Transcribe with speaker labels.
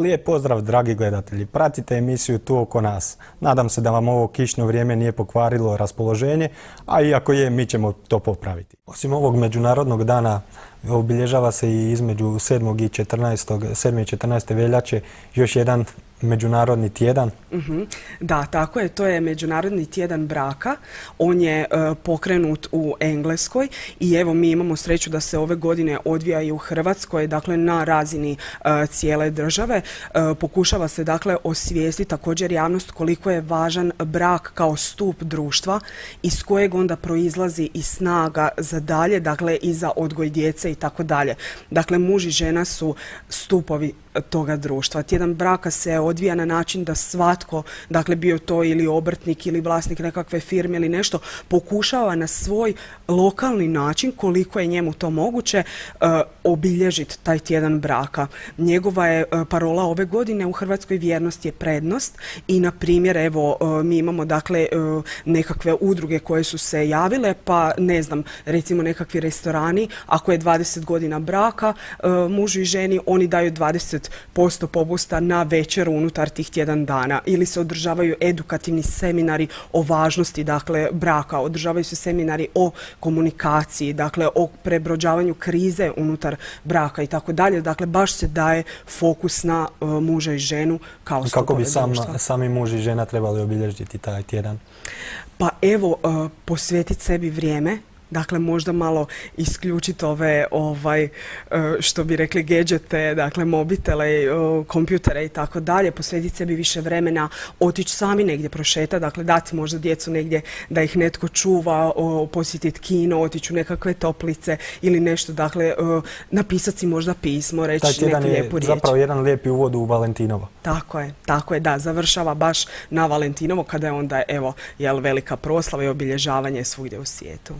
Speaker 1: Lijep pozdrav, dragi gledatelji. Pratite emisiju Tu oko nas. Nadam se da vam ovo kišno vrijeme nije pokvarilo raspoloženje, a iako je, mi ćemo to popraviti. Osim ovog Međunarodnog dana, obilježava se i između 7. i 14. veljače još jedan međunarodni tjedan.
Speaker 2: Da, tako je. To je Međunarodni tjedan braka. On je pokrenut u Engleskoj i evo mi imamo sreću da se ove godine odvija i u Hrvatskoj, dakle na razini cijele države. Pokušava se dakle osvijestiti također javnost koliko je važan brak kao stup društva iz kojeg onda proizlazi i snaga za dalje, dakle i za odgoj djece i tako dalje. Dakle, muž i žena su stupovi toga društva. Tjedan braka se odvija na način da svatko, dakle bio to ili obrtnik ili vlasnik nekakve firme ili nešto, pokušava na svoj lokalni način, koliko je njemu to moguće, obilježiti taj tjedan braka. Njegova je parola ove godine u Hrvatskoj vjernost je prednost i na primjer evo mi imamo dakle nekakve udruge koje su se javile, pa ne znam, recimo nekakvi restorani, ako je 20 godina braka mužu i ženi, oni daju 20% popusta na večeru unutar tih tjedan dana, ili se održavaju edukativni seminari o važnosti dakle braka, održavaju se seminari o komunikaciji, dakle o prebrođavanju krize unutar braka i tako dalje. Dakle, baš se daje fokus na muža i ženu kao stupove društva.
Speaker 1: Kako bi sami muž i žena trebali obilježiti taj tjedan?
Speaker 2: Pa evo, posvetiti sebi vrijeme. Dakle, možda malo isključiti ove, što bi rekli, gadgete, dakle, mobitele, kompjutere i tako dalje, posvetiti sebi više vremena, otići sami negdje prošetati, dakle, dati možda djecu negdje da ih netko čuva, posjetiti kino, otići u nekakve toplice ili nešto, dakle, napisati si možda pismo, reći neku lijepu riječ.
Speaker 1: Taj tjedan je zapravo jedan lijepi uvod u Valentinovo.
Speaker 2: Tako je, da, završava baš na Valentinovo kada je onda, evo, velika proslava i obilježavanje svugdje u svijetu.